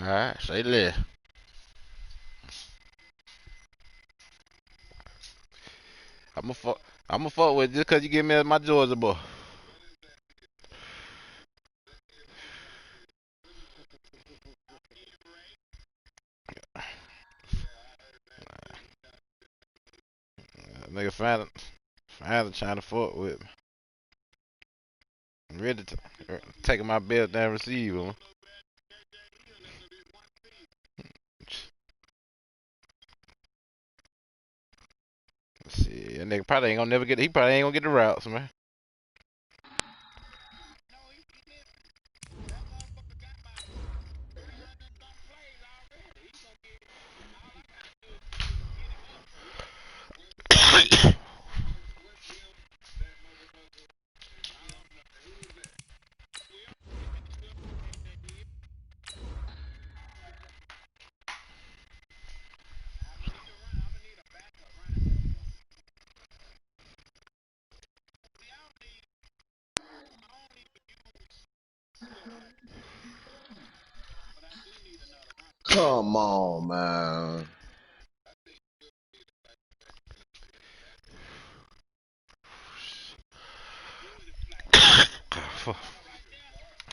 right, say less. I'ma fuck with you just cause you give me my Georgia boy. Nigga finally trying to fuck with me. I'm ready to taking my belt down receiver. See, that nigga probably ain't gonna never get. He probably ain't gonna get the routes, man. Come on, man.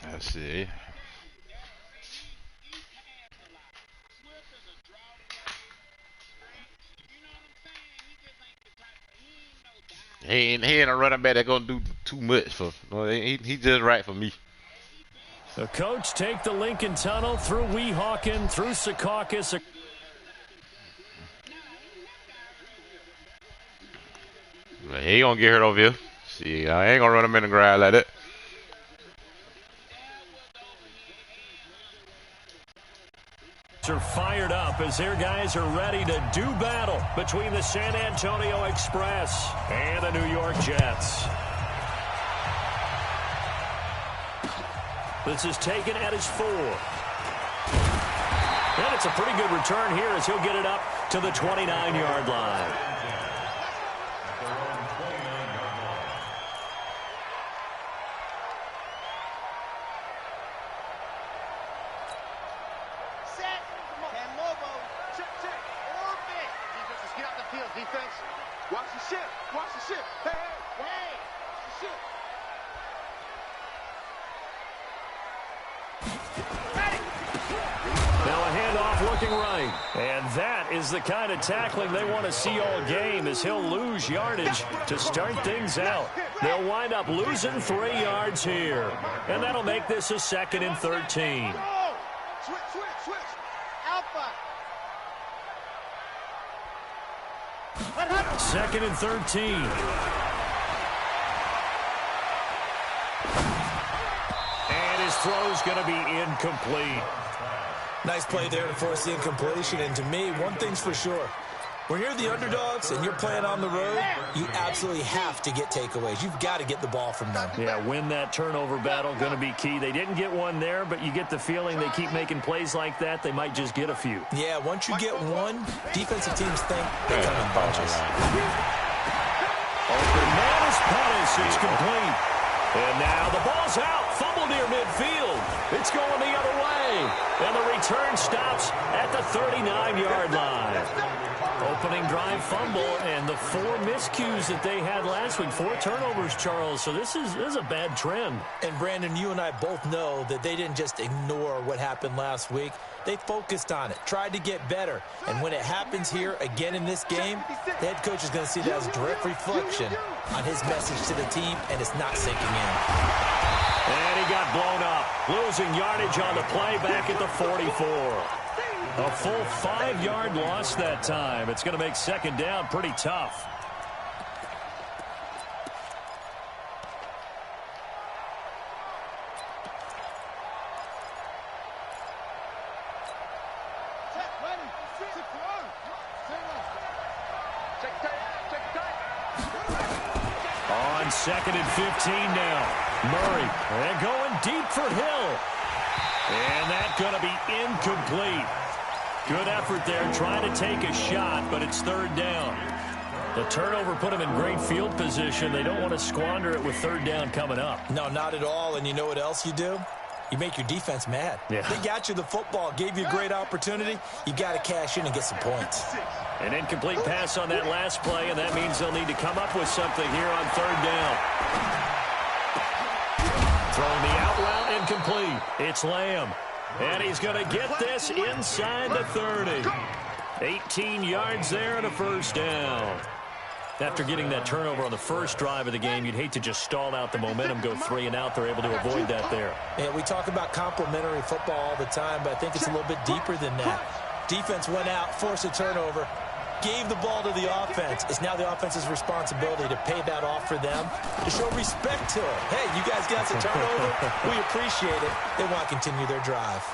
Let's see. He ain't a running back that gonna do too much for. He just right for me. The coach take the Lincoln Tunnel through Weehawken, through Secaucus. He ain't gonna get hurt over here. See, I ain't gonna run him in the ground like that. Are fired up as their guys are ready to do battle between the San Antonio Express and the New York Jets. This is taken at his 4. And it's a pretty good return here as he'll get it up to the 29-yard line. The kind of tackling they want to see all game as he'll lose yardage to start things out. They'll wind up losing 3 yards here, and that'll make this a 2nd and 13. Switch. Alpha. 2nd and 13. And his throw's going to be incomplete. Nice play there to force the incompletion, and to me, one thing's for sure. When you're the underdogs and you're playing on the road, you absolutely have to get takeaways. You've got to get the ball from them. Yeah, win that turnover battle, going to be key. They didn't get one there, but you get the feeling they keep making plays like that, they might just get a few. Yeah, once you get one, defensive teams think they come in bunches. Open man is Pettis. It's complete. And now the ball's out. Fumble near midfield. It's going the other way. And the return stops at the 39-yard line. Opening drive fumble and the 4 miscues that they had last week. 4 turnovers, Charles. So this is a bad trend. And, Brandon, you and I both know that they didn't just ignore what happened last week. They focused on it, tried to get better. And when it happens here again in this game, the head coach is going to see that as a direct reflection on his message to the team, and it's not sinking in. And he got blown up, losing yardage on the play back at the 44. A full 5-yard loss that time. It's going to make 2nd down pretty tough. On 2nd and 15 now. Murray, and going deep for Hill. And that's going to be incomplete. Good effort there trying to take a shot, but it's 3rd down. The turnover put them in great field position. They don't want to squander it with 3rd down coming up. No, not at all. And you know what else you do? You make your defense mad. Yeah. They got you the football, gave you a great opportunity. You got to cash in and get some points. An incomplete pass on that last play, and that means they'll need to come up with something here on third down. Throwing the out route incomplete. It's Lamb. And he's going to get this inside the 30. 18 yards there and a first down. After getting that turnover on the first drive of the game, you'd hate to just stall out the momentum, go 3 and out. They're able to avoid that there. Yeah, we talk about complementary football all the time, but I think it's a little bit deeper than that. Defense went out, forced a turnover, gave the ball to the offense. It's now the offense's responsibility to pay that off for them, to show respect to it. Hey, you guys got the turnover. We appreciate it. They want to continue their drive.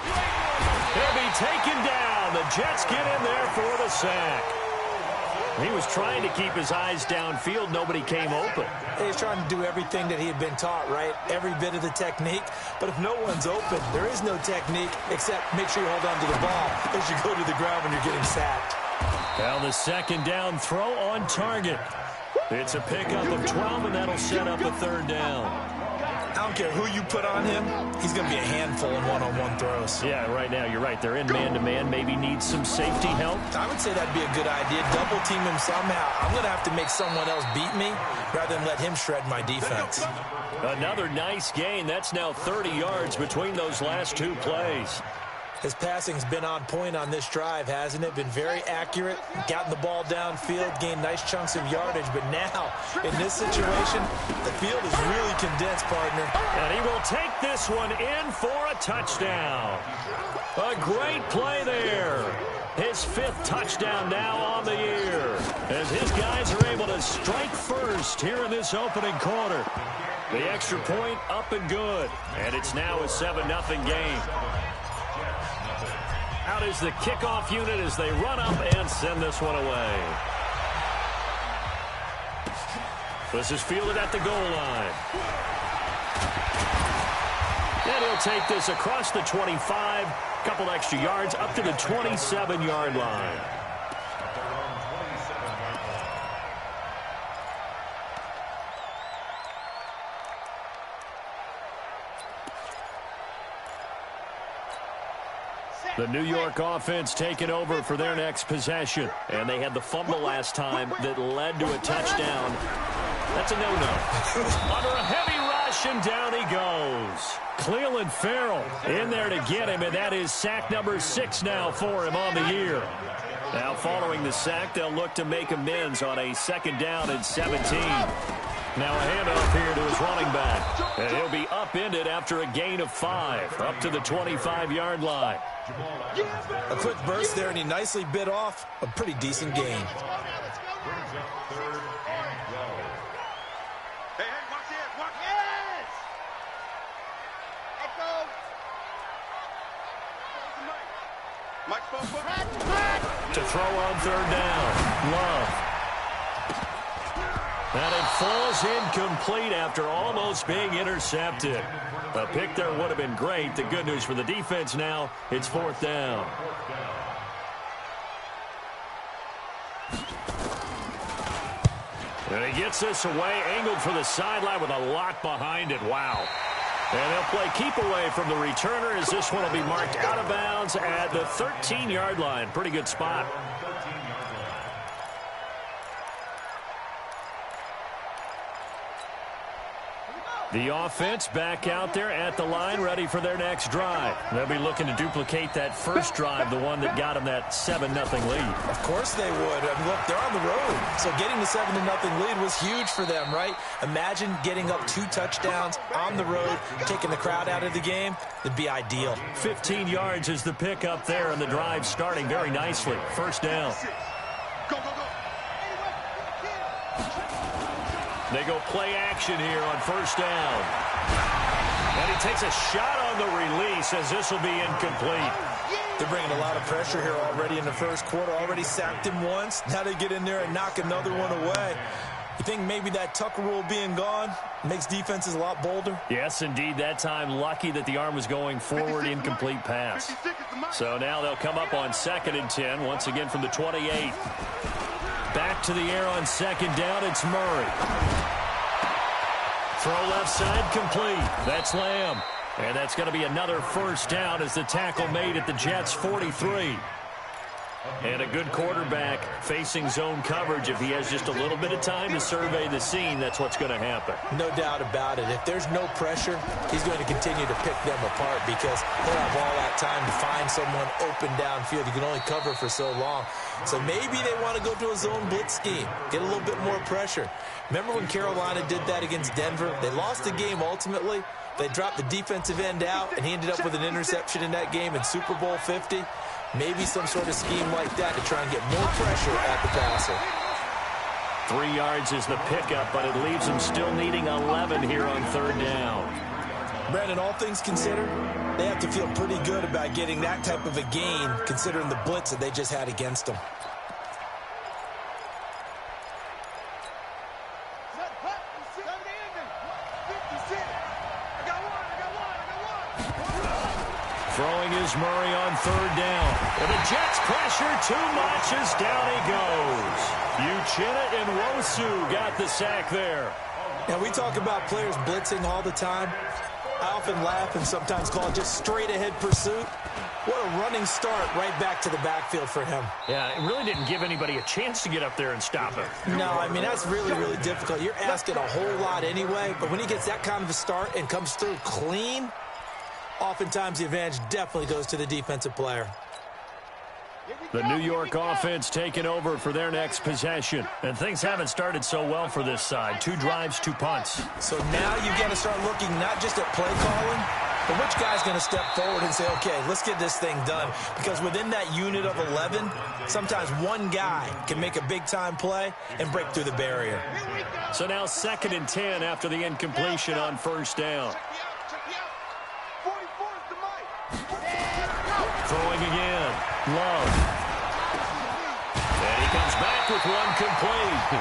He'll be taken down. The Jets get in there for the sack. He was trying to keep his eyes downfield. Nobody came open. He's trying to do everything that he had been taught, right? Every bit of the technique. But if no one's open, there is no technique except make sure you hold on to the ball as you go to the ground when you're getting sacked. Well, the second down throw on target. It's a pickup of 12, and that'll set up a third down. I don't care who you put on him, he's going to be a handful in one-on-one throws. Yeah, right now, you're right. They're in man-to-man. Maybe needs some safety help. I would say that'd be a good idea. Double team him somehow. I'm going to have to make someone else beat me rather than let him shred my defense. Another nice gain. That's now 30 yards between those last 2 plays. His passing's been on point on this drive, hasn't it? Been very accurate, gotten the ball downfield, gained nice chunks of yardage. But now, in this situation, the field is really condensed, partner. And he will take this one in for a touchdown. A great play there. His 5th touchdown now on the year, as his guys are able to strike first here in this opening quarter. The extra point up and good. And it's now a 7-0 game. Out is the kickoff unit as they run up and send this one away. This is fielded at the goal line. And he'll take this across the 25, couple extra yards up to the 27-yard line. The New York offense taking over for their next possession. And they had the fumble last time that led to a touchdown. That's a no-no. Under a heavy rush, and down he goes. Cleveland Farrell in there to get him, and that is sack number 6 now for him on the year. Now following the sack, they'll look to make amends on a 2nd down and 17. Now a handoff here to his running back. And he'll be upended after a gain of 5, up to the 25-yard line. A quick burst there, and he nicely bit off a pretty decent gain. Hey, watch this, watch this! Echo! Mike, To throw on 3rd down. Love. And it falls incomplete after almost being intercepted. A pick there would have been great. The good news for the defense now, it's 4th down. And he gets this away, angled for the sideline with a lot behind it. Wow. And they'll play keep away from the returner as this one will be marked out of bounds at the 13-yard line. Pretty good spot. The offense back out there at the line, ready for their next drive. They'll be looking to duplicate that first drive, the one that got them that 7-0 lead. Of course they would. I mean, look, they're on the road. So getting the 7-0 lead was huge for them, right? Imagine getting up 2 touchdowns on the road, taking the crowd out of the game. It'd be ideal. 15 yards is the pickup there, and the drive starting very nicely. 1st down. Go, go, go! They go play action here on 1st down. And he takes a shot on the release as this will be incomplete. They're bringing a lot of pressure here already in the first quarter. Already sacked him once. Now they get in there and knock another one away. You think maybe that Tucker rule being gone makes defenses a lot bolder? Yes, indeed. That time, lucky that the arm was going forward, incomplete pass. So now they'll come up on 2nd and 10, once again from the 28. Back to the air on 2nd down. It's Murray. Throw left side complete. That's Lamb. And that's going to be another first down as the tackle made at the Jets' 43. And a good quarterback facing zone coverage. If he has just a little bit of time to survey the scene, that's what's going to happen. No doubt about it. If there's no pressure, he's going to continue to pick them apart because he'll have all that time to find someone open downfield. You can only cover for so long. So maybe they want to go to a zone blitz scheme, get a little bit more pressure. Remember when Carolina did that against Denver? They lost the game ultimately. They dropped the defensive end out, and he ended up with an interception in that game in Super Bowl 50. Maybe some sort of scheme like that to try and get more pressure at the passer. 3 yards is the pickup, but it leaves them still needing 11 here on third down. Brandon, all things considered, they have to feel pretty good about getting that type of a gain considering the blitz that they just had against them. Throwing is Murray on third down. And the Jets pressure too much as down he goes. Uchenna and Nwosu got the sack there. And we talk about players blitzing all the time. I often laugh and sometimes call it just straight ahead pursuit. What a running start right back to the backfield for him. Yeah, it really didn't give anybody a chance to get up there and stop him. No, I mean, that's really, really difficult. You're asking a whole lot anyway, but when he gets that kind of a start and comes through clean, oftentimes the advantage definitely goes to the defensive player. The New York offense taking over for their next possession. And things haven't started so well for this side. 2 drives, 2 punts. So now you've got to start looking not just at play calling, but which guy's going to step forward and say, okay, let's get this thing done. Because within that unit of 11, sometimes one guy can make a big-time play and break through the barrier. So now 2nd and 10 after the incompletion on first down. Throwing again. Love. And he comes back with one complete.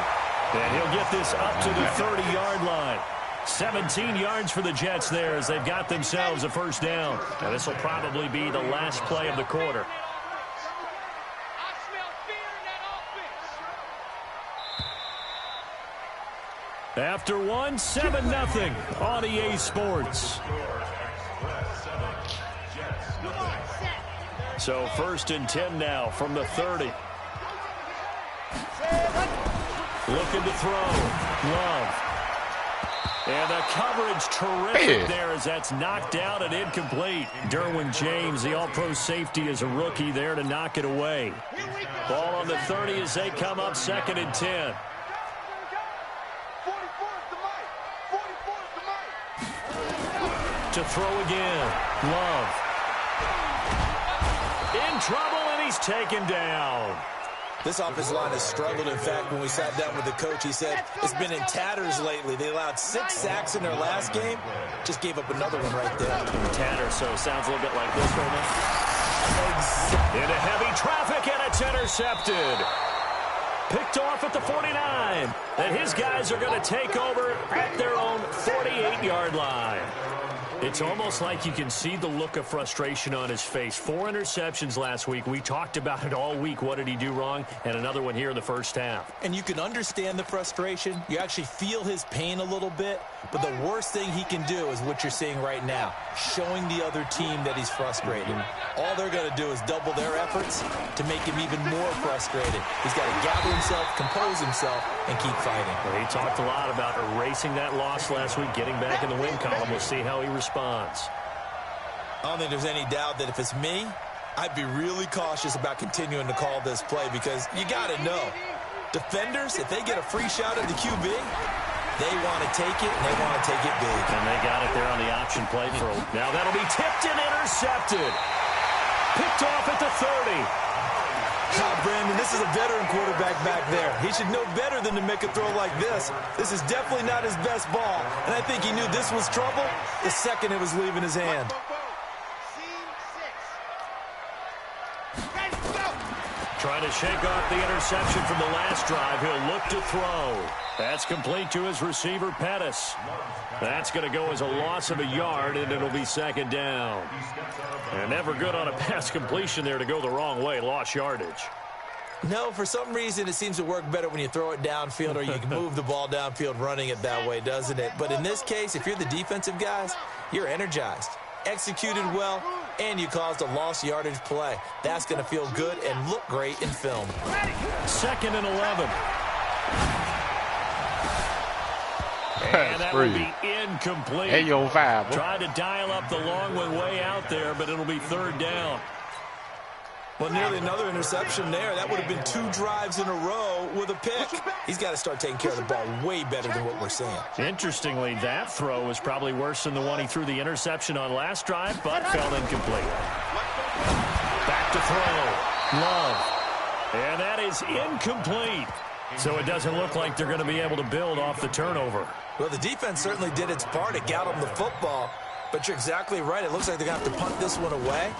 And he'll get this up to the 30-yard line. 17 yards for the Jets there as they've got themselves a first down. And this will probably be the last play of the quarter. After one, 7-0 on EA Sports. So 1st and 10 now from the 30. Looking to throw. Love. And the coverage terrific there as that's knocked out and incomplete. Derwin James, the all-pro safety, is a rookie there to knock it away. Ball on the 30 as they come up 2nd and 10. To throw again. Love. In trouble, and he's taken down. This offensive line has struggled. In fact, when we sat down with the coach, he said it's been in tatters lately. They allowed 6 sacks in their last game. Just gave up another one right there. Tatters, so sounds a little bit like this right now. Into heavy traffic, and it's intercepted. Picked off at the 49. And his guys are going to take over at their own 48-yard line. It's almost like you can see the look of frustration on his face. 4 interceptions last week. We talked about it all week. What did he do wrong? And another one here in the first half. And you can understand the frustration. You actually feel his pain a little bit. But the worst thing he can do is what you're seeing right now, showing the other team that he's frustrated. All they're going to do is double their efforts to make him even more frustrated. He's got to gather himself, compose himself, and keep fighting. Well, he talked a lot about erasing that loss last week, getting back in the win column. We'll see how he responds. I don't think there's any doubt that if it's me, I'd be really cautious about continuing to call this play because you got to know, defenders, if they get a free shot at the QB, they want to take it, and they want to take it big. And they got it there on the option play. Now that'll be tipped and intercepted. Picked off at the 30. Brandon, this is a veteran quarterback back there. He should know better than to make a throw like this. This is definitely not his best ball. And I think he knew this was trouble the second it was leaving his hand. Trying to shake off the interception from the last drive. He'll look to throw. That's complete to his receiver, Pettis. That's going to go as a loss of a yard, and it'll be 2nd down. And never good on a pass completion there to go the wrong way. Lost yardage. No, for some reason it seems to work better when you throw it downfield or you can move the ball downfield running it that way, doesn't it? But in this case, if you're the defensive guys, you're energized, executed well, and you caused a lost yardage play. That's going to feel good and look great in film. 2nd and 11. And That's that will free. be incomplete. Hey, yo, 5. Boy. Tried to dial up the long one way out there, but it'll be 3rd down. Well, nearly another interception there. That would have been 2 drives in a row with a pick. He's got to start taking care of the ball way better than what we're seeing. Interestingly, that throw was probably worse than the one he threw the interception on last drive, but fell incomplete. Back to throw. Love. And that is incomplete. So it doesn't look like they're going to be able to build off the turnover. Well, the defense certainly did its part. It got them the football. But you're exactly right. It looks like they're going to have to punt this one away.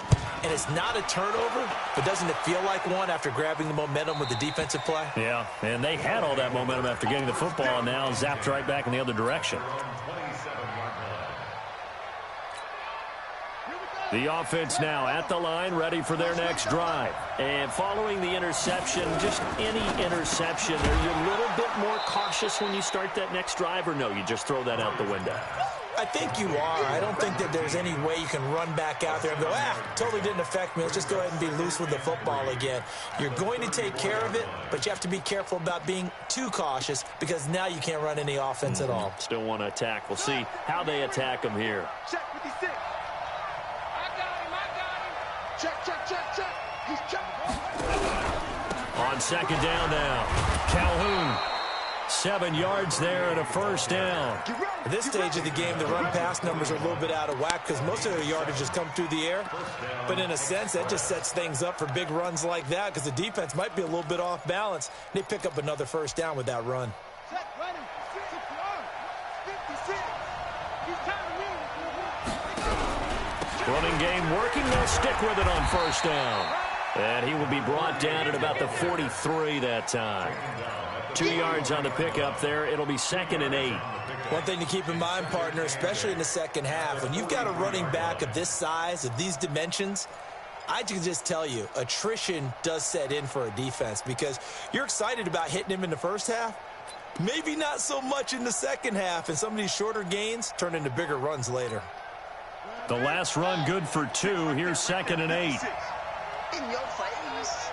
And it's not a turnover, but doesn't it feel like one after grabbing the momentum with the defensive play? Yeah, and they had all that momentum after getting the football, and now zapped right back in the other direction. The offense now at the line, ready for their next drive. And following the interception, just any interception, are you a little bit more cautious when you start that next drive, or no, you just throw that out the window? I think you are. I don't think that there's any way you can run back out there and go, totally didn't affect me. Let's just go ahead and be loose with the football again. You're going to take care of it, but you have to be careful about being too cautious because now you can't run any offense at all. Still want to attack. We'll see how they attack them here. Check 56. I got him. Check, check, check, check. He's checked. On 2nd down now, Calhoun. 7 yards there and a 1st down. At this stage of the game, the run-pass numbers are a little bit out of whack because most of their yardage has come through the air. But in a sense, that just sets things up for big runs like that because the defense might be a little bit off balance. They pick up another 1st down with that run. Check, running. 56. He's timing in. Running game working. They'll stick with it on 1st down. And he will be brought down at about the 43 that time. 2 yards on the pickup there. It'll be 2nd and 8. One thing to keep in mind, partner, especially in the second half, when you've got a running back of this size, of these dimensions, I can just tell you, attrition does set in for a defense because you're excited about hitting him in the first half. Maybe not so much in the second half, and some of these shorter gains turn into bigger runs later. The last run good for 2. Here's 2nd and 8. In your face.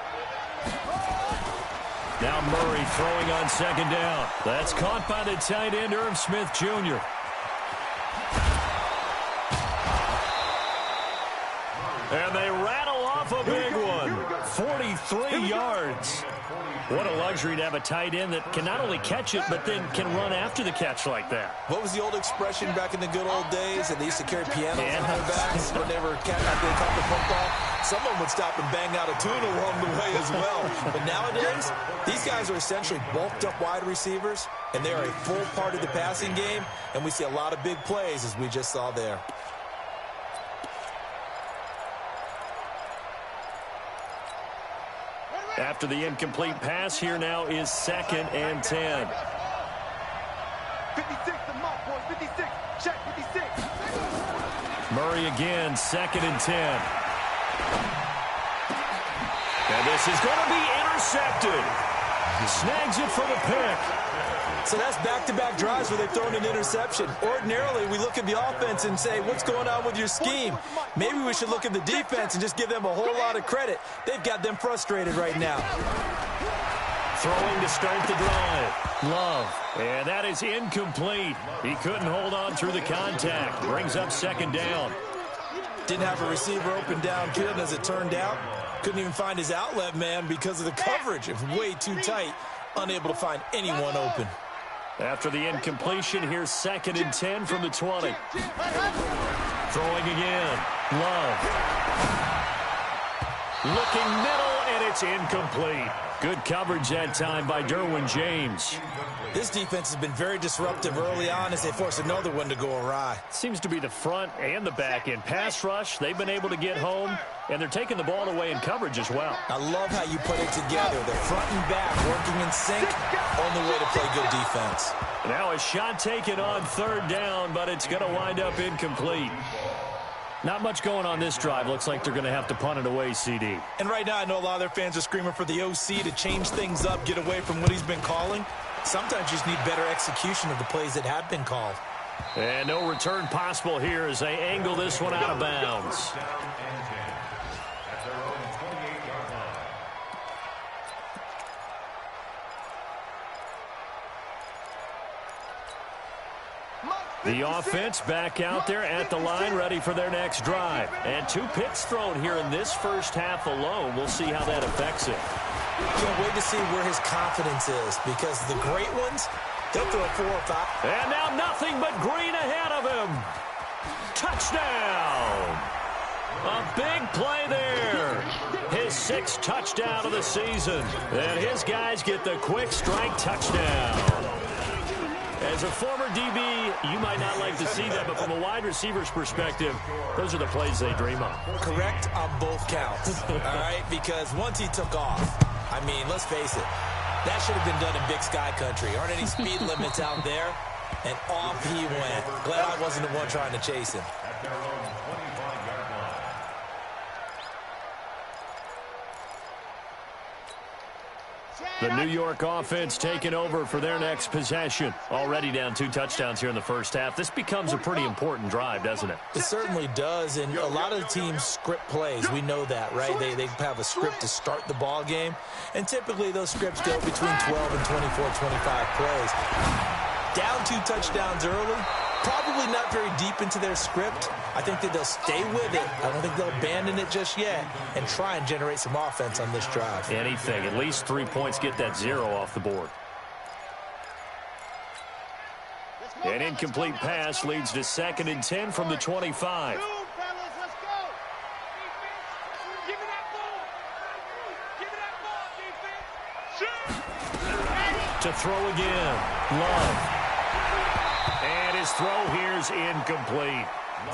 Now Murray throwing on 2nd down. That's caught by the tight end, Irv Smith Jr. And they rattle off a big one. 43 yards. What a luxury to have a tight end that can not only catch it, but then can run after the catch like that. What was the old expression back in the good old days that they used to carry pianos on their backs when they caught the football? Someone would stop and bang out a tune along the way as well. But nowadays, these guys are essentially bulked up wide receivers, and they are a full part of the passing game, and we see a lot of big plays as we just saw there. After the incomplete pass, here now is 2nd and 10. 56, the mark, boys. 56. Check 56. Murray again, 2nd and 10. And this is going to be intercepted. Snags it for the pick. So that's back-to-back drives where they've thrown an interception. Ordinarily, we look at the offense and say, what's going on with your scheme? Maybe we should look at the defense and just give them a whole lot of credit. They've got them frustrated right now. Throwing to start the drive. Love. And that is incomplete. He couldn't hold on through the contact. Brings up 2nd down. Didn't have a receiver open downfield, as it turned out. Couldn't even find his outlet man because of the coverage. It was way too tight. Unable to find anyone open. After the incompletion, here's 2nd and 10 from the 20. Throwing again. Love. Looking middle, and it's incomplete. Good coverage that time by Derwin James. This defense has been very disruptive early on as they force another one to go awry. Seems to be the front and the back end. Pass rush, they've been able to get home, and they're taking the ball away in coverage as well. I love how you put it together. The front and back working in sync. Only way to play good defense. Now a shot taken on 3rd down, but it's going to wind up incomplete. Not much going on this drive. Looks like they're going to have to punt it away, CD. And right now, I know a lot of their fans are screaming for the OC to change things up, get away from what he's been calling. Sometimes you just need better execution of the plays that have been called. And no return possible here as they angle this one out of bounds. The offense back out there at the line, ready for their next drive. And 2 picks thrown here in this first half alone. We'll see how that affects it. Can't wait to see where his confidence is, because the great ones, they'll throw 4 or 5. And now nothing but green ahead of him. Touchdown! A big play there. His 6th touchdown of the season. And his guys get the quick strike touchdown. As a former DB, you might not like to see that, but from a wide receiver's perspective, those are the plays they dream of. Correct on both counts, all right? Because once he took off, I mean, let's face it, that should have been done in Big Sky Country. Aren't any speed limits out there? And off he went. Glad I wasn't the one trying to chase him. The New York offense taking over for their next possession. Already down 2 touchdowns here in the first half. This becomes a pretty important drive, doesn't it? It certainly does, and a lot of the teams script plays. We know that, right? They have a script to start the ball game, and typically those scripts go between 12 and 24, 25 plays. Down 2 touchdowns early, probably not very deep into their script. I think that they'll stay with it. I don't think they'll abandon it just yet and try and generate some offense on this drive. Anything. At least 3 points, get that 0 off the board. An incomplete pass leads to 2nd and 10 from the 25. To throw again. Love. And his throw here's incomplete.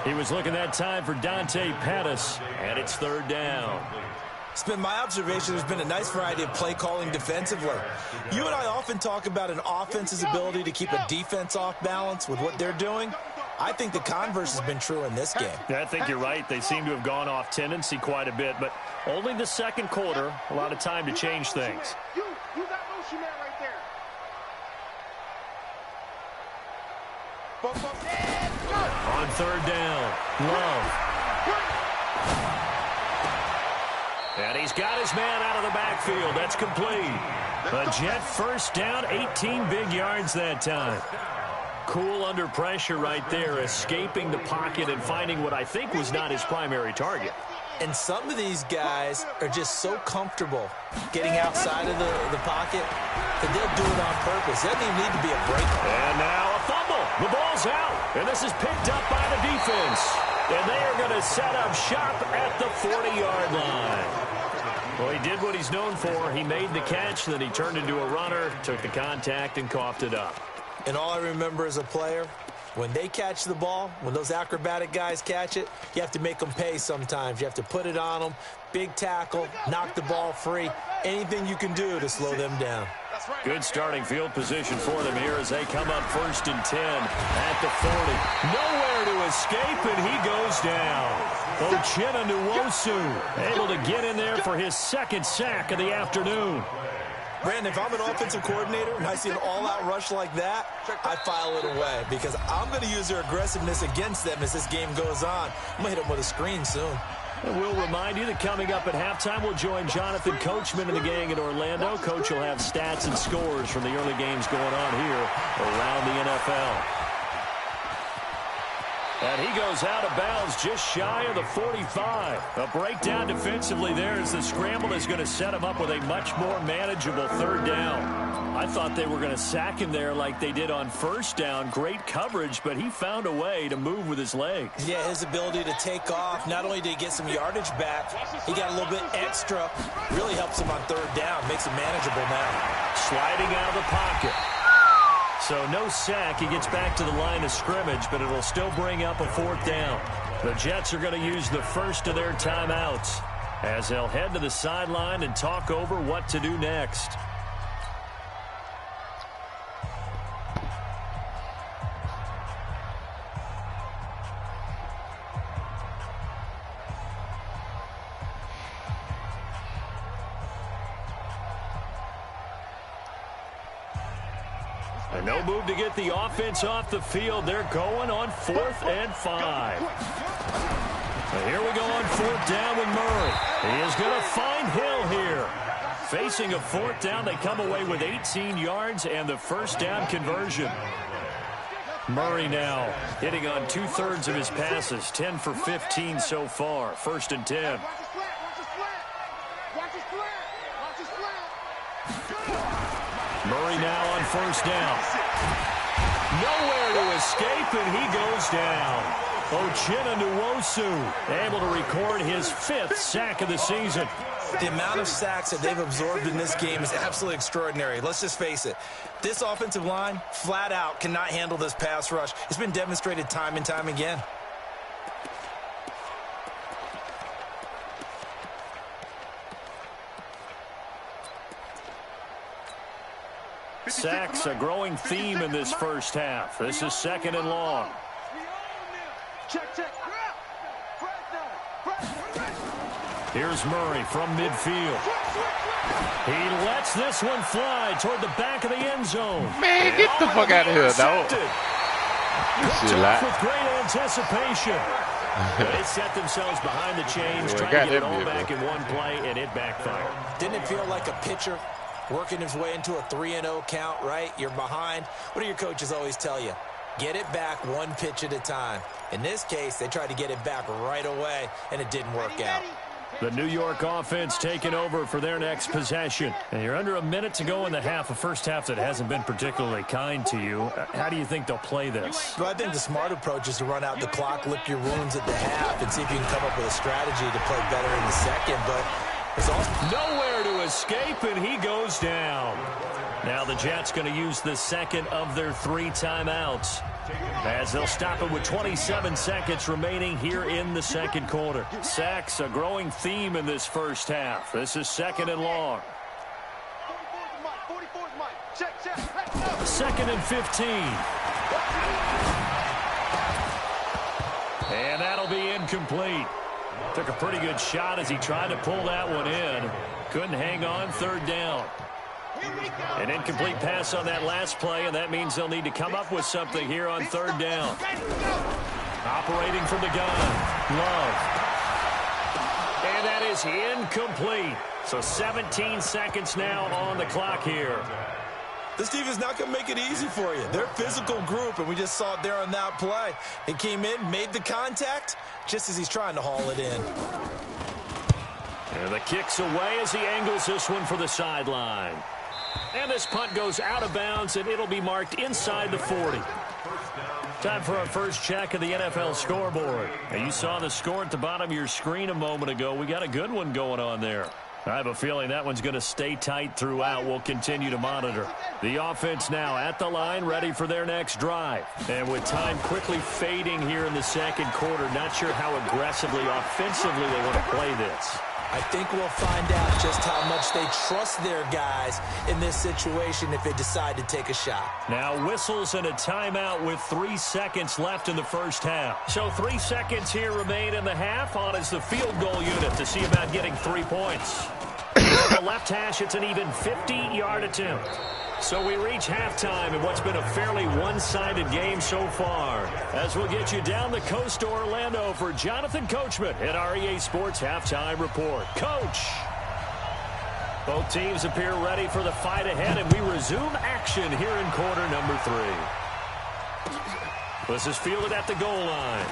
He was looking that time for Dante Pettis, and it's 3rd down. It's been my observation there's been a nice variety of play calling defensively. You and I often talk about an offense's ability to keep a defense off balance with what they're doing. I think the converse has been true in this game. Yeah, I think you're right. They seem to have gone off tendency quite a bit, but only the 2nd quarter, a lot of time to change things. You got motion man right there. On 3rd down, Love. And he's got his man out of the backfield. That's complete. A Jet first down, 18 big yards that time. Cool under pressure right there, escaping the pocket and finding what I think was not his primary target. And some of these guys are just so comfortable getting outside of the pocket that they'll do it on purpose. It doesn't even need to be a break. And now a fumble. The ball's out. And this is picked up by the defense. And they are going to set up shop at the 40-yard line. Well, he did what he's known for. He made the catch, then he turned into a runner, took the contact, and coughed it up. And all I remember as a player, when they catch the ball, when those acrobatic guys catch it, you have to make them pay sometimes. You have to put it on them, big tackle, knock the ball free, anything you can do to slow them down. Good starting field position for them here as they come up 1st and 10 at the 40. Nowhere to escape, and he goes down. Uchenna Nwosu able to get in there for his 2nd sack of the afternoon. Brandon, if I'm an offensive coordinator and I see an all-out rush like that, I file it away because I'm going to use their aggressiveness against them as this game goes on. I'm going to hit them with a screen soon. And we'll remind you that coming up at halftime, we'll join Jonathan Coachman and the gang in Orlando. Coach will have stats and scores from the early games going on here around the NFL. And he goes out of bounds just shy of the 45. A breakdown defensively there as the scramble is going to set him up with a much more manageable 3rd down. I thought they were going to sack him there like they did on 1st down. Great coverage, but he found a way to move with his legs. Yeah, his ability to take off, not only did he get some yardage back, he got a little bit extra. Really helps him on 3rd down, makes it manageable now. Sliding out of the pocket. So no sack. He gets back to the line of scrimmage, but it'll still bring up a 4th down. The Jets are going to use the first of their timeouts as they'll head to the sideline and talk over what to do next. And no move to get the offense off the field. They're going on 4th and 5. And here we go on 4th down with Murray. He is going to find Hill here. Facing a 4th down, they come away with 18 yards and the first down conversion. Murray now hitting on 2/3 of his passes, 10 for 15 so far. 1st and 10. Murray now on 1st down. Nowhere to escape, and he goes down. Uchenna able to record his 5th sack of the season. The amount of sacks that they've absorbed in this game is absolutely extraordinary. Let's just face it. This offensive line, flat out, cannot handle this pass rush. It's been demonstrated time and time again. Sacks a growing theme in this first half. This is 2nd and long. Here's Murray from midfield. He lets this one fly toward the back of the end zone. Man, get the fuck out of here, dog. With great anticipation. They set themselves behind the chains, trying to get it all back in one play, and it backfired. Didn't it feel like a pitcher working his way into a 3-0 count, right? You're behind. What do your coaches always tell you? Get it back one pitch at a time. In this case, they tried to get it back right away, and it didn't work out. The New York offense taking over for their next possession. And you're under a minute to go in the half, a first half that hasn't been particularly kind to you. How do you think they'll play this? Well, I think the smart approach is to run out the clock, lick your wounds at the half, and see if you can come up with a strategy to play better in the second. But there's also nowhere to escape, and he goes down. Now the Jets going to use the second of their 3 timeouts, as they'll stop it with 27 seconds remaining here in the second quarter. Sacks a growing theme in this first half. This is 2nd and long. 2nd and 15. And that'll be incomplete. Took a pretty good shot as he tried to pull that one in. Couldn't hang on, 3rd down. An incomplete pass on that last play, and that means they'll need to come up with something here on 3rd down. Operating from the gun, Love. And that is incomplete. So 17 seconds now on the clock here. this defense not going to make it easy for you. They're a physical group, and we just saw it there on that play. He came in, made the contact, just as he's trying to haul it in. And the kick's away as he angles this one for the sideline. And this punt goes out of bounds, and it'll be marked inside the 40. Time for our first check of the NFL scoreboard. Now, you saw the score at the bottom of your screen a moment ago. We got a good one going on there. I have a feeling that one's going to stay tight throughout. We'll continue to monitor. The offense now at the line, ready for their next drive. And with time quickly fading here in the second quarter, not sure how aggressively, offensively they want to play this. I think we'll find out just how much they trust their guys in this situation if they decide to take a shot. Now whistles and a timeout with 3 seconds left in the first half. So 3 seconds here remain in the half. On is the field goal unit to see about getting 3 points. The left hash, it's an even 50-yard attempt. So we reach halftime in what's been a fairly one-sided game so far. As we'll get you down the coast to Orlando for Jonathan Coachman at our EA Sports Halftime Report. Coach! Both teams appear ready for the fight ahead, and we resume action here in quarter number 3. This is fielded at the goal line.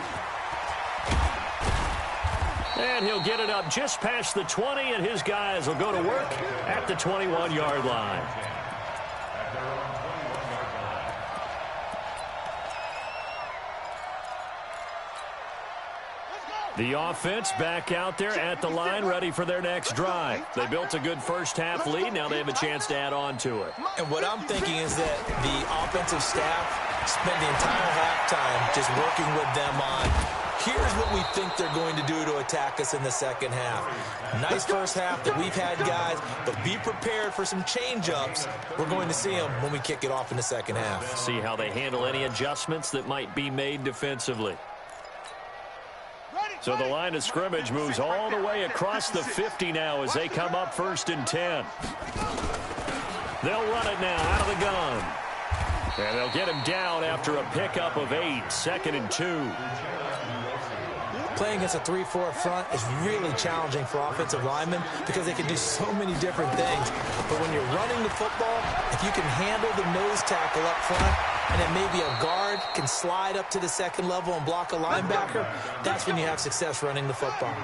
And he'll get it up just past the 20, and his guys will go to work at the 21-yard line. The offense back out there at the line, ready for their next drive. They built a good first-half lead. Now they have a chance to add on to it. And what I'm thinking is that the offensive staff spent the entire halftime just working with them on, here's what we think they're going to do to attack us in the second half. Nice first half that we've had, guys, but be prepared for some change-ups. We're going to see them when we kick it off in the second half. See how they handle any adjustments that might be made defensively. So the line of scrimmage moves all the way across the 50 now as they come up 1st and 10. They'll run it now out of the gun. And they'll get him down after a pickup of 8, 2nd and 2. Playing against a 3-4 front is really challenging for offensive linemen because they can do so many different things. But when you're running the football, if you can handle the nose tackle up front, and then maybe a guard can slide up to the second level and block a linebacker, that's when you have success running the football.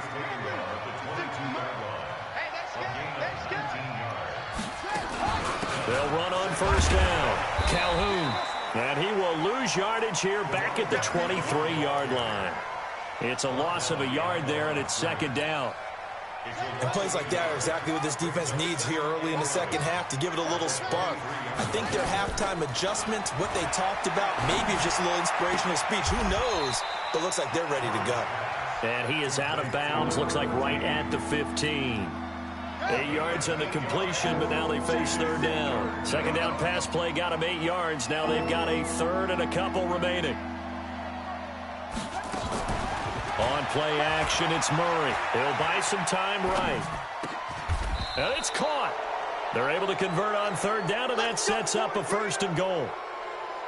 They'll run on first down. Calhoun. And he will lose yardage here back at the 23-yard line. It's a loss of a yard there, and it's 2nd down. And plays like that are exactly what this defense needs here early in the second half to give it a little spark. I think their halftime adjustments, what they talked about, maybe it's just a little inspirational speech. Who knows? But looks like they're ready to go. And he is out of bounds, looks like right at the 15. 8 yards on the completion, but now they face 3rd down. 2nd down pass play got them 8 yards. Now they've got a 3rd and a couple remaining. On play action, it's Murray. He'll buy some time right. And it's caught. They're able to convert on 3rd down, and that sets up a 1st and goal.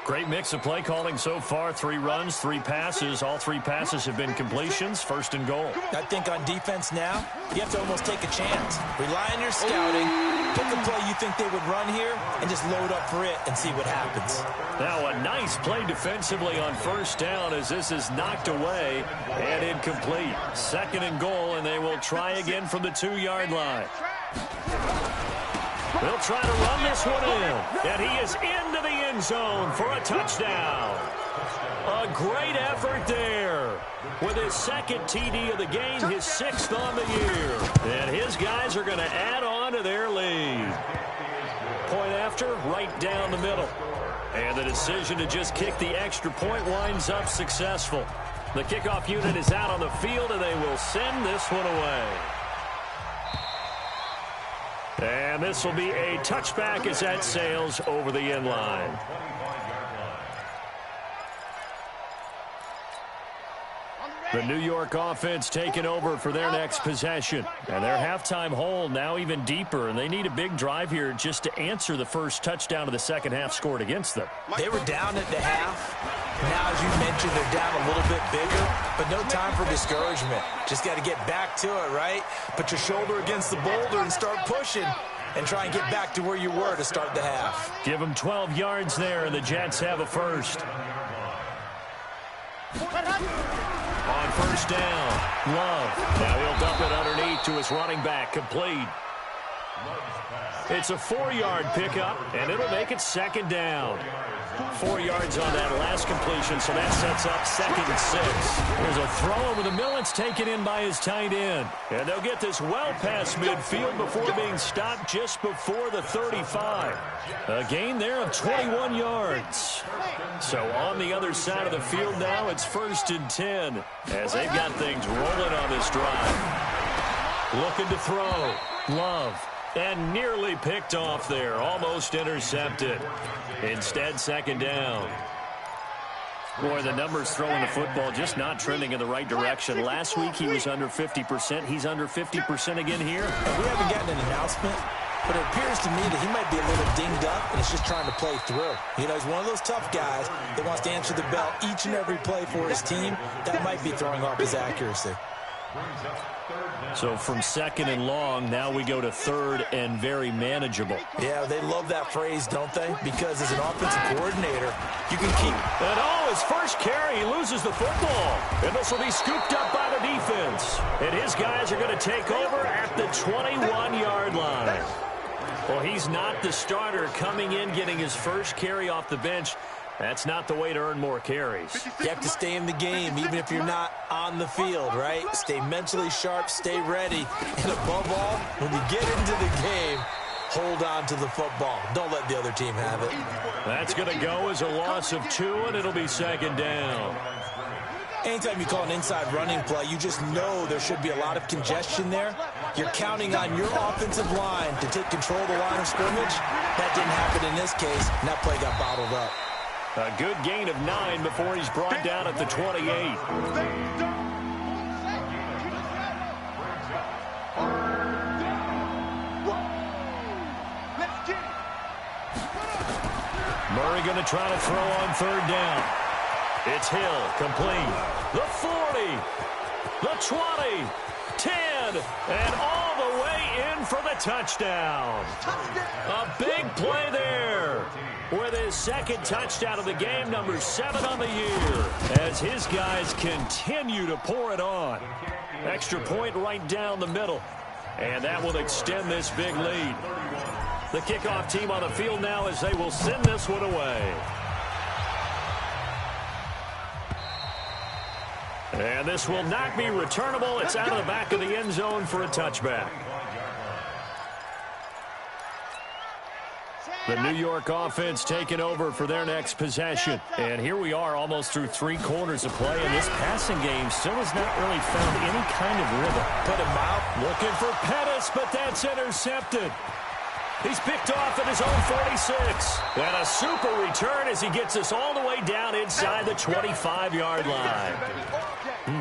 Great mix of play calling so far. 3 runs, 3 passes. All 3 passes have been completions. 1st and goal. I think on defense now, you have to almost take a chance. Rely on your scouting. Pick a play you think they would run here and just load up for it and see what happens. Now a nice play defensively on 1st down as this is knocked away and incomplete. 2nd and goal, and they will try again from the 2-yard line. They'll try to run this one in, and he is into the end zone for a touchdown. A great effort there. With his 2nd TD of the game, his 6th on the year. And his guys are going to add on to their lead. Point after, right down the middle. And the decision to just kick the extra point winds up successful. The kickoff unit is out on the field, and they will send this one away. And this will be a touchback as that sails over the end line. The New York offense taking over for their next possession. And their halftime hole now even deeper, and they need a big drive here just to answer the first touchdown of the second half scored against them. They were down at the half. Now, as you mentioned, they're down a little bit bigger, but no time for discouragement. Just got to get back to it, right? Put your shoulder against the boulder and start pushing and try and get back to where you were to start the half. Give them 12 yards there, and the Jets have a first. On first down, Love. Now he'll dump it underneath to his running back, complete. It's a 4-yard pickup, and it'll make it 2nd down. 4 yards on that last completion, so that sets up 2nd and 6. There's a throw over the middle. It's taken in by his tight end. And they'll get this well past midfield before being stopped just before the 35. A gain there of 21 yards. So on the other side of the field now, it's 1st and 10 as they've got things rolling on this drive. Looking to throw. Love. And nearly picked off there. Almost intercepted. Instead, 2nd down. Boy, the numbers throwing the football just not trending in the right direction. Last week, he was under 50%. He's under 50% again here. And we haven't gotten an announcement, but it appears to me that he might be a little dinged up, and it's just trying to play through. You know, he's one of those tough guys that wants to answer the bell each and every play for his team. That might be throwing off his accuracy. So from 2nd and long, now we go to 3rd and very manageable. Yeah, they love that phrase, don't they? Because as an offensive coordinator, you can keep... And his first carry, he loses the football. And this will be scooped up by the defense. And his guys are going to take over at the 21-yard line. Well, he's not the starter coming in, getting his first carry off the bench. That's not the way to earn more carries. You have to stay in the game, even if you're not on the field, right? Stay mentally sharp, stay ready. And above all, when you get into the game, hold on to the football. Don't let the other team have it. That's going to go as a loss of 2, and it'll be 2nd down. Anytime you call an inside running play, you just know there should be a lot of congestion there. You're counting on your offensive line to take control of the line of scrimmage. That didn't happen in this case, and that play got bottled up. A good gain of 9 before he's brought down at the 28. Murray going to try to throw on third down. It's Hill, complete. The 40, the 20, 10, and all the way in for the touchdown. A big play there with his second touchdown of the game, number 7 on the year, as his guys continue to pour it on. Extra point right down the middle, and that will extend this big lead. The kickoff team on the field now as they will send this one away. And this will not be returnable. It's out of the back of the end zone for a touchback. The New York offense taking over for their next possession. And here we are almost through 3 quarters of play, and this passing game still has not really found any kind of rhythm. Put him out. Looking for Pettis, but that's intercepted. He's picked off at his own 46. And a super return as he gets us all the way down inside the 25-yard line.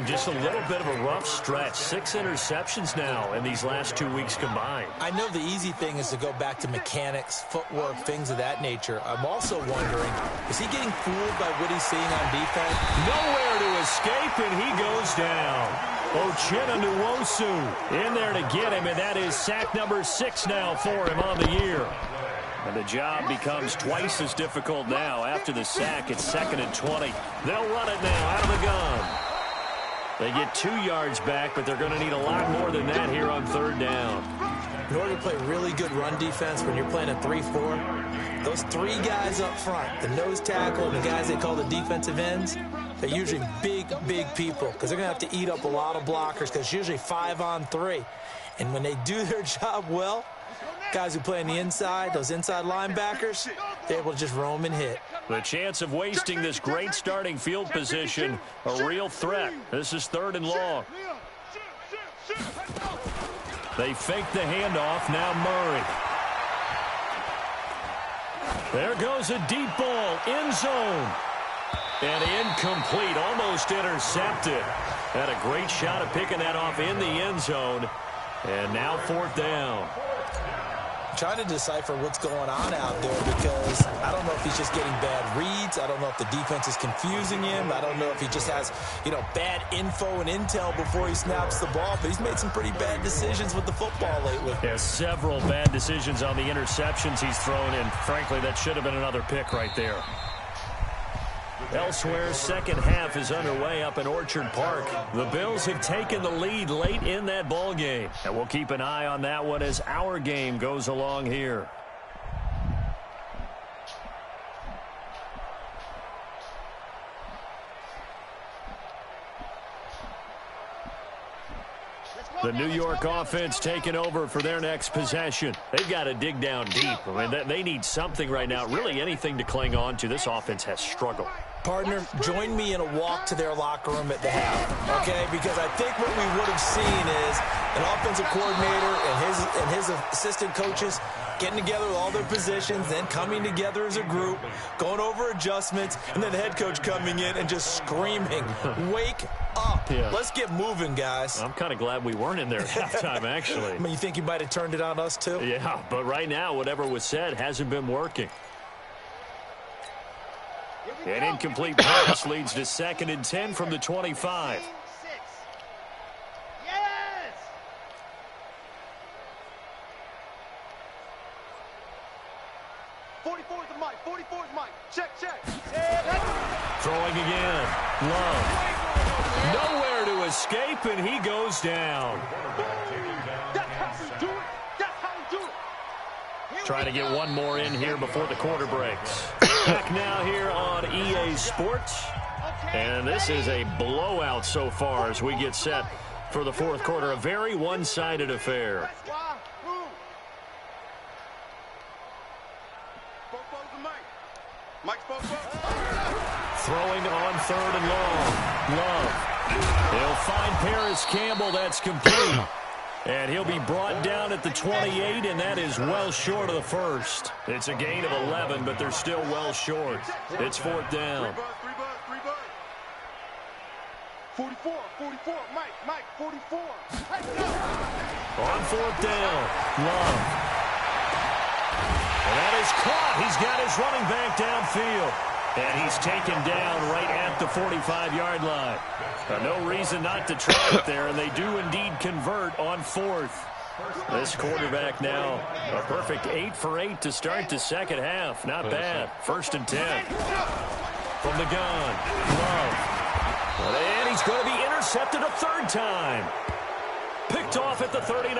Just a little bit of a rough stretch. 6 interceptions now in these last 2 weeks combined. I know the easy thing is to go back to mechanics, footwork, things of that nature. I'm also wondering, is he getting fooled by what he's seeing on defense? Nowhere to escape, and he goes down. Uchenna Nwosu in there to get him, and that is sack number 6 now for him on the year. And the job becomes twice as difficult now. After the sack, it's 2nd and 20. They'll run it now out of the gun. They get 2 yards back, but they're going to need a lot more than that here on 3rd down. In order to play really good run defense when you're playing a 3-4, those 3 guys up front, the nose tackle and the guys they call the defensive ends, they're usually big, big people because they're going to have to eat up a lot of blockers because it's usually 5-on-3. And when they do their job well, guys who play on the inside, those inside linebackers, they're able to just roam and hit. The chance of wasting this great starting field position, a real threat. This is 3rd and long. They fake the handoff. Now Murray. There goes a deep ball. End zone. And incomplete. Almost intercepted. Had a great shot at picking that off in the end zone. And now 4th down. Trying to decipher what's going on out there because I don't know if he's just getting bad reads. I don't know if the defense is confusing him. I don't know if he just has, bad info and intel before he snaps the ball. But he's made some pretty bad decisions with the football lately. Yeah, several bad decisions on the interceptions he's thrown in. Frankly, that should have been another pick right there. Elsewhere, second half is underway up in Orchard Park. The Bills have taken the lead late in that ball game, and we'll keep an eye on that one as our game goes along here. The New York offense taking over for their next possession. They've got to dig down deep. I mean, they need something right now, really anything to cling on to. This offense has struggled. Partner, join me in a walk to their locker room at the half, okay? Because I think what we would have seen is an offensive coordinator and his assistant coaches getting together with all their positions, then coming together as a group, going over adjustments, and then the head coach coming in and just screaming, wake up. Yeah. Let's get moving, guys. I'm kind of glad we weren't in there at halftime, actually. I mean, you think you might have turned it on us, too? Yeah, but right now, whatever was said hasn't been working. An incomplete pass leads to 2nd and 10 from the 25. Yes! '44 is the mic. 44 is Mike. Check. Throwing again. Love. Nowhere to escape, and he goes down. That's how we do it. That's how we do it. Trying to get one more in here before the quarter breaks. Back now here on EA Sports. And this is a blowout so far as we get set for the 4th quarter. A very one-sided affair. Throwing on 3rd and long. Love. He'll find Paris Campbell. That's complete. And he'll be brought down at the 28, and that is well short of the first. It's a gain of 11, but they're still well short. It's 4th down. 44, Mike, 44. On 4th down, Love. And that is caught. He's got his running back downfield. And he's taken down right at the 45-yard line. No reason not to try it there, and they do indeed convert on 4th. This quarterback now, a perfect 8 for 8 to start the second half. Not bad. 1st and 10. From the gun, Love. And he's going to be intercepted a 3rd time. Picked off at the 39.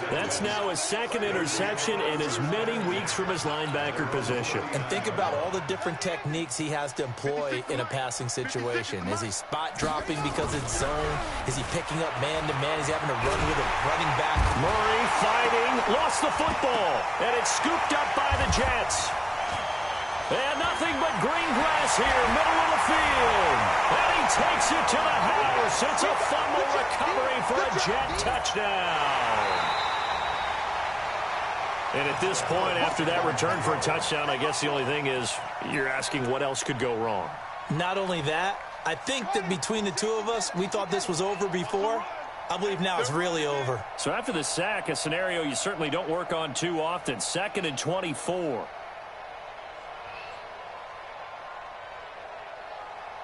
That's now his 2nd interception in as many weeks from his linebacker position. And think about all the different techniques he has to employ in a passing situation. Is he spot dropping because it's zone? Is he picking up man-to-man? Is he having to run with a running back? Murray fighting, lost the football, and it's scooped up by the Jets. And nothing but green grass here, middle of the field. And he takes it to the house. It's a fumble recovery for a Jet touchdown. And at this point, after that return for a touchdown, I guess the only thing is you're asking what else could go wrong. Not only that, I think that between the two of us, we thought this was over before. I believe now it's really over. So after the sack, a scenario you certainly don't work on too often. 2nd and 24.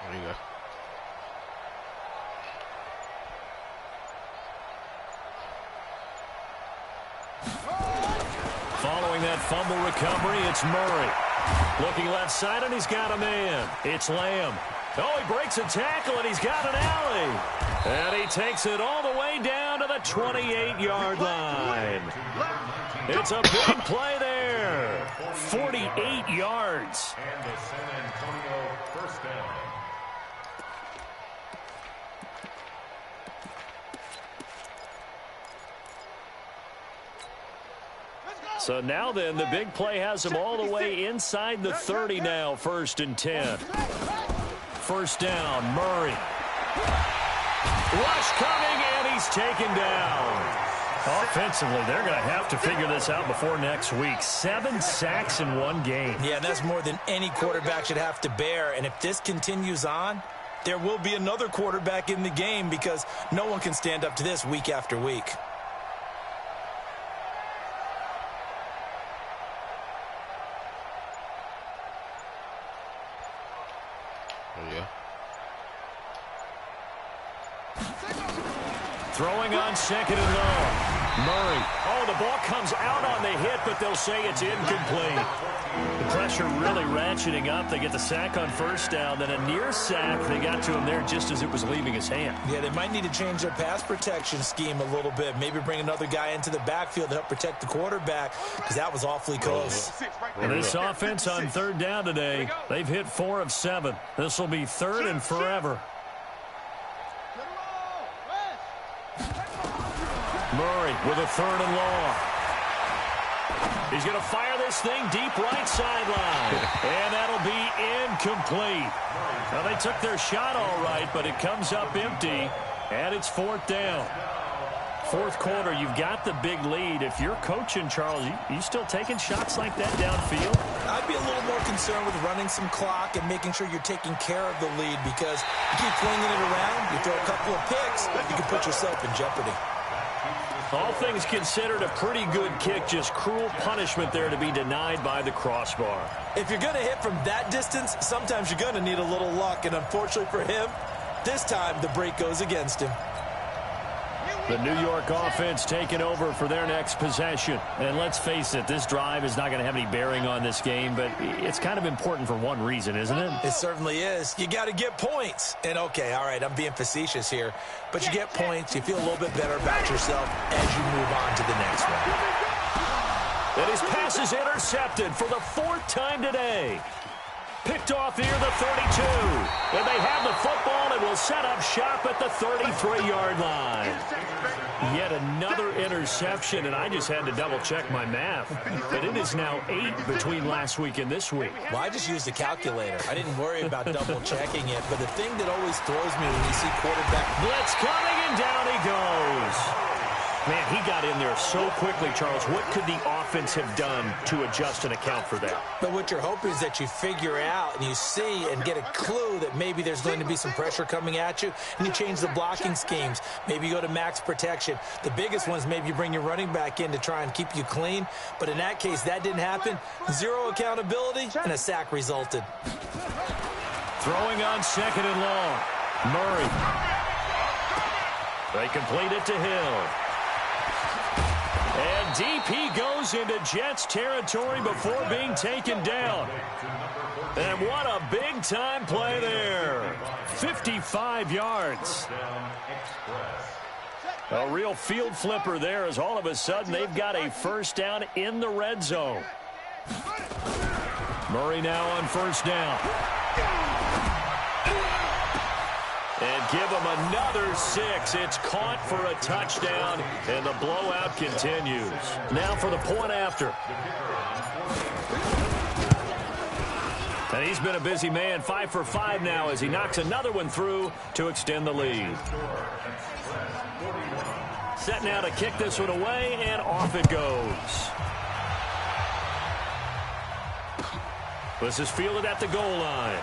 There you go. Following that fumble recovery, it's Murray. Looking left side, and he's got a man. It's Lamb. Oh, he breaks a tackle, and he's got an alley. And he takes it all the way down to the 28-yard line. It's a big play there. 48 yards. And the San Antonio 1st down. So now then, the big play has him all the way inside the 30 now, 1st and 10. 1st down, Murray. Rush coming, and he's taken down. Offensively, they're going to have to figure this out before next week. 7 sacks in one game. Yeah, that's more than any quarterback should have to bear. And if this continues on, there will be another quarterback in the game because no one can stand up to this week after week. Oh, yeah. Throwing on 2nd and long. Murray. Oh, the ball comes out on the hit, but they'll say it's incomplete. The pressure really ratcheting up. They get the sack on 1st down, then a near sack. They got to him there just as it was leaving his hand. Yeah, they might need to change their pass protection scheme a little bit. Maybe bring another guy into the backfield to help protect the quarterback because that was awfully close. And this offense on 3rd down today, they've hit 4 of 7. This will be 3rd and forever. Murray with a 3rd and long. He's going to fire this thing deep right sideline. And that'll be incomplete. Now, they took their shot all right, but it comes up empty. And it's 4th down. 4th quarter, you've got the big lead. If you're coaching, Charles, you still taking shots like that downfield? I'd be a little more concerned with running some clock and making sure you're taking care of the lead because you keep flinging it around, you throw a couple of picks, you can put yourself in jeopardy. All things considered, a pretty good kick. Just cruel punishment there to be denied by the crossbar. If you're going to hit from that distance, sometimes you're going to need a little luck. And unfortunately for him, this time the break goes against him. The New York offense taking over for their next possession. And let's face it, this drive is not going to have any bearing on this game, but it's kind of important for one reason, isn't it? It certainly is. You got to get points. And okay, all right, I'm being facetious here, but you get points, you feel a little bit better about yourself as you move on to the next one. And his pass is intercepted for the 4th time today. Picked off near the 32. And they have the football and will set up shop at the 33-yard line. Yet another interception, and I just had to double-check my math. And it is now 8 between last week and this week. Well, I just used a calculator. I didn't worry about double-checking it. But the thing that always throws me when you see quarterback blitz coming, and down he goes. Man, he got in there so quickly, Charles. What could the offense have done to adjust and account for that? But what you're hoping is that you figure out and you see and get a clue that maybe there's going to be some pressure coming at you, and you change the blocking schemes. Maybe you go to max protection. The biggest one is maybe you bring your running back in to try and keep you clean. But in that case, that didn't happen. Zero accountability, and a sack resulted. Throwing on 2nd and long. Murray. They complete it to Hill. And DP goes into Jets territory before being taken down. And what a big-time play there. 55 yards. A real field flipper there as all of a sudden they've got a first down in the red zone. Murray now on 1st down. And give them another 6. It's caught for a touchdown, and the blowout continues. Now for the point after. And he's been a busy man, 5 for 5 now as he knocks another one through to extend the lead. Set now to kick this one away, and off it goes. This is fielded at the goal line.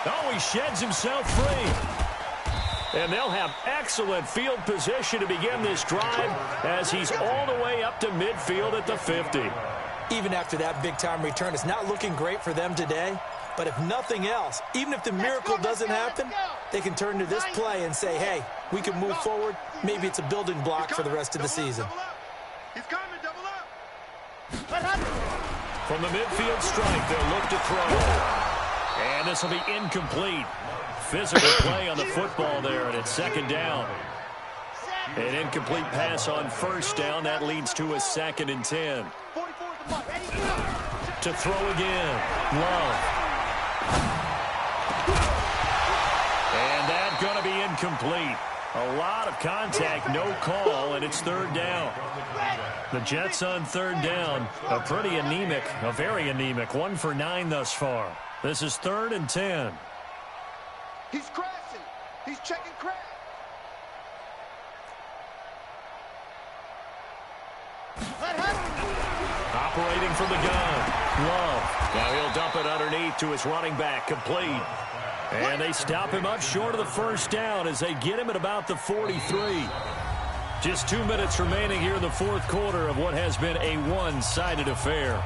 Oh, he sheds himself free. And they'll have excellent field position to begin this drive as he's all the way up to midfield at the 50. Even after that big-time return, it's not looking great for them today. But if nothing else, even if the miracle doesn't happen, they can turn to this play and say, hey, we can move forward. Maybe it's a building block for the rest of the season. He's coming, double up. From the midfield strike, they'll look to throw. And this will be incomplete. Physical play on the football there, and it's 2nd down. An incomplete pass on 1st down. That leads to a 2nd and 10. To throw again. Love. And that's going to be incomplete. A lot of contact, no call, and it's 3rd down. The Jets on 3rd down. A pretty anemic, a very anemic, 1 for 9 thus far. This is 3rd and 10. He's crashing. He's checking crash. Operating from the gun. Love. Now he'll dump it underneath to his running back. Complete. And they stop him up short of the 1st down as they get him at about the 43. Just 2 minutes remaining here in the 4th quarter of what has been a one-sided affair.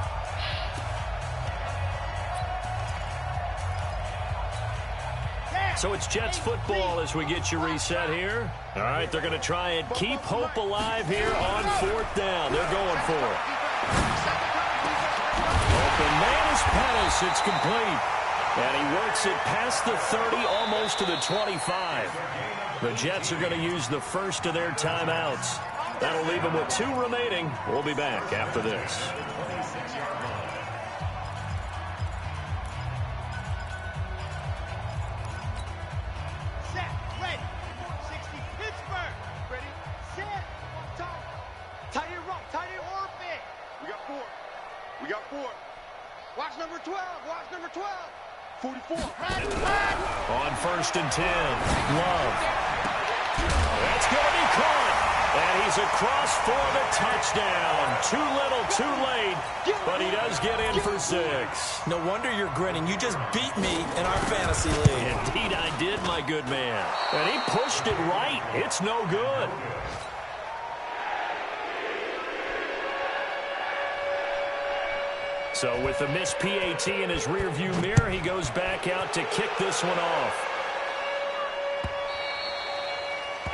So it's Jets football as we get you reset here. All right, they're going to try and keep hope alive here on 4th down. They're going for it. Open man is Pettis. It's complete. And he works it past the 30, almost to the 25. The Jets are going to use the first of their timeouts. That'll leave them with 2 remaining. We'll be back after this. We got 4. Watch number 12. Watch number 12. 44. On 1st and 10. Love. That's going to be caught. And he's across for the touchdown. Too little, too late. But he does get in for 6. No wonder you're grinning. You just beat me in our fantasy league. Indeed I did, my good man. And he pushed it right. It's no good. So with the missed PAT in his rearview mirror, he goes back out to kick this one off.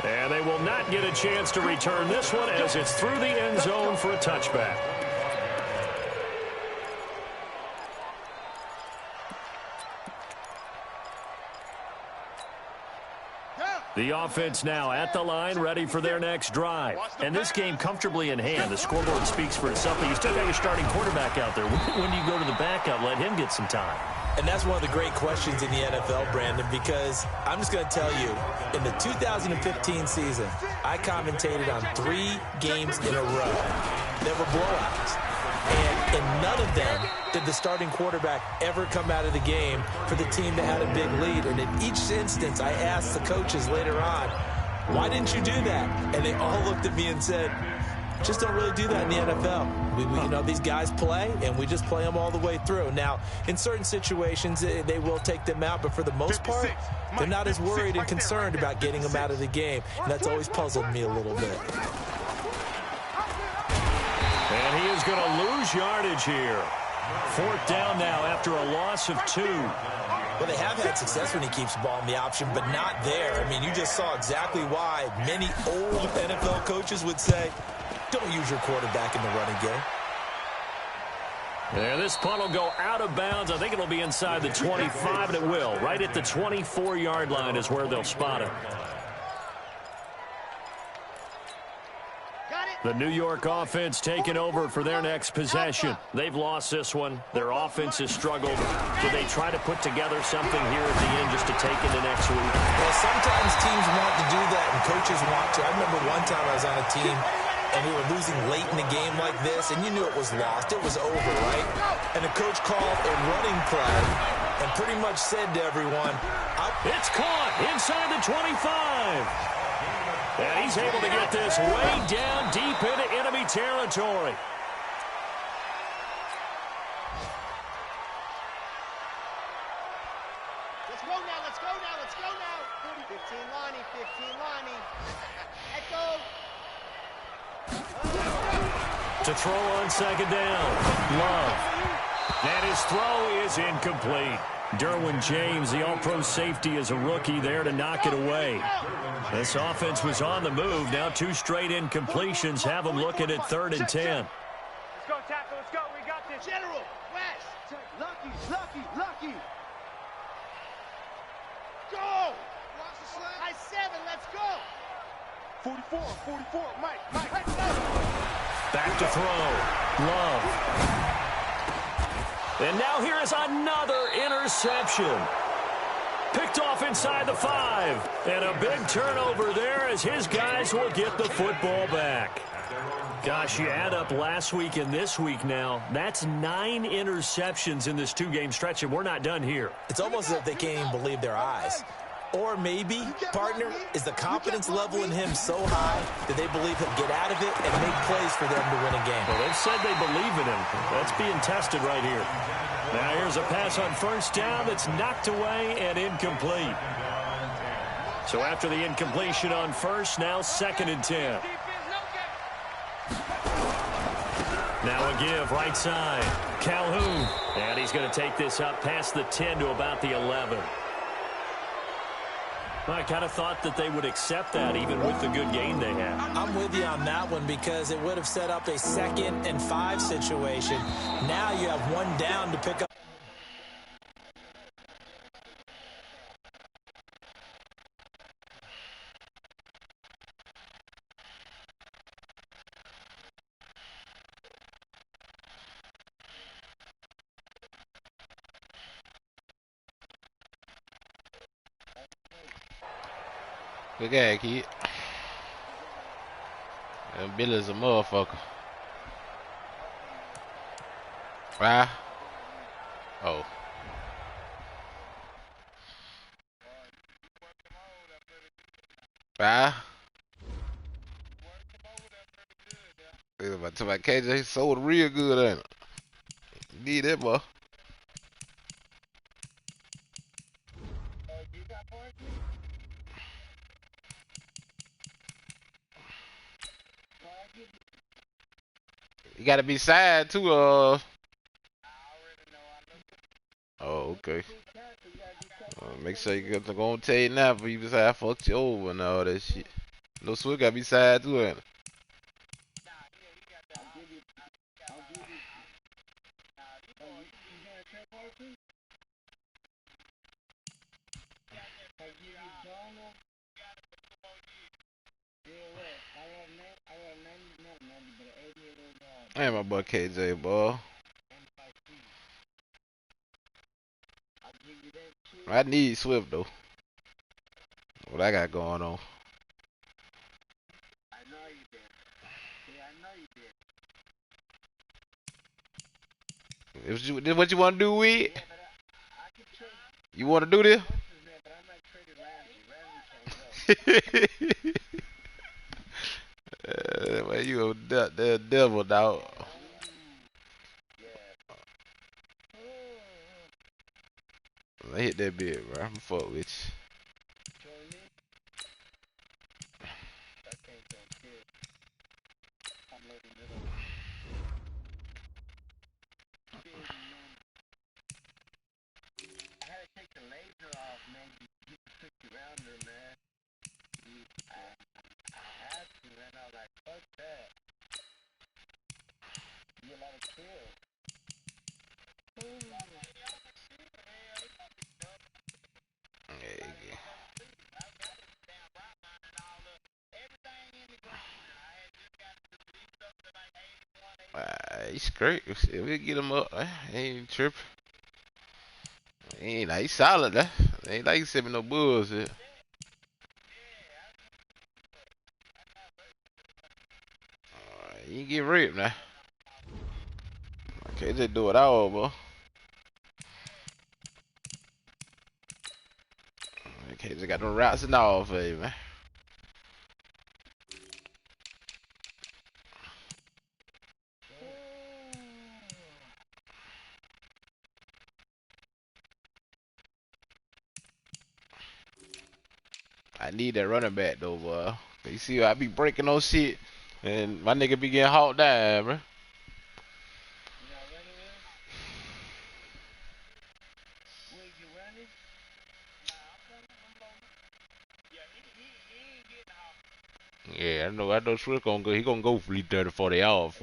And they will not get a chance to return this one as it's through the end zone for a touchback. The offense now at the line, ready for their next drive. And this game comfortably in hand. The scoreboard speaks for itself, but you still got your starting quarterback out there. When do you go to the backup, let him get some time? And that's one of the great questions in the NFL, Brandon, because I'm just going to tell you, in the 2015 season, I commentated on 3 games in a row. They were blowouts. And In none of them did the starting quarterback ever come out of the game for the team that had a big lead. And in each instance, I asked the coaches later on, why didn't you do that? And they all looked at me and said, just don't really do that in the NFL. You know, these guys play, and we just play them all the way through. Now, in certain situations, they will take them out, but for the most part, they're not as worried and concerned about getting them out of the game. And that's always puzzled me a little bit. And he is going to lose yardage here. 4th down now after a loss of 2. Well, they have had success when he keeps the ball in the option, but not there. I mean, you just saw exactly why many old NFL coaches would say, don't use your quarterback in the running game. There, this punt will go out of bounds. I think it'll be inside the 25, and it will. Right at the 24-yard line is where they'll spot it. The New York offense taking over for their next possession. They've lost this one. Their offense has struggled. Do they try to put together something here at the end just to take into next week? Well, sometimes teams want to do that and coaches want to. I remember one time I was on a team and we were losing late in the game like this, and you knew it was lost. It was over, right? And the coach called a running play and pretty much said to everyone, it's caught inside the 25. And he's able to get this way down deep into enemy territory. Let's go now, let's go now, let's go now. 15 Lonnie, 15 Lonnie. Echo. To throw on 2nd down. Love. And his throw is incomplete. Derwin James, the all-pro safety, is a rookie there to knock it away. This offense was on the move. Now 2 straight incompletions have them looking at 3rd and 10. Let's go, tackle, let's go. We got this. General, West. Lucky. Go. High 7, let's go. 44, Mike. Back to throw. Love. And now here is another interception. Picked off inside the 5. And a big turnover there as his guys will get the football back. Gosh, you add up last week and this week now. That's 9 interceptions in this 2-game stretch, and we're not done here. It's almost as if they can't even believe their eyes. Or maybe, partner, is the confidence level in him so high that they believe he'll get out of it and make plays for them to win a game. Well, they've said they believe in him. That's being tested right here. Now here's a pass on 1st down that's knocked away and incomplete. So after the incompletion on 1st, now 2nd and 10. Now a give right side. Calhoun. And he's going to take this up past the 10 to about the 11. I kind of thought that they would accept that even with the good game they had. I'm with you on that one because it would have set up a 2nd and 5 situation. Now you have 1 down to pick up. Good guy, kid. And Billy's a motherfucker. Right? Oh. Right? To my KJ sold real good, ain't it? Need that, boy. You gotta be sad too, Oh, okay. Make sure you get to go and tell you now before you say I fucked you over and all that shit. No sweat gotta be sad too, ain't it? Hey, my boy KJ, boy. I need Swift though. What I got going on? This what you want to do with? You want to do this? Man, you a devil, dog. I hit that bit, bro. I'm fuck with you. Yeah, he's great. We'll get him up. He ain't tripping. He ain't like he's solid. Ain't like he's sipping no bullshit. You ain't get ripped now. Okay, just do it all, bro. Okay, just got them routes and all for you, man. I need that running back though, boy. You see, I be breaking on shit, and my nigga be getting hauled down, bro. Yeah, I know. I know Swift gonna go. He gonna go for 30, 40 off.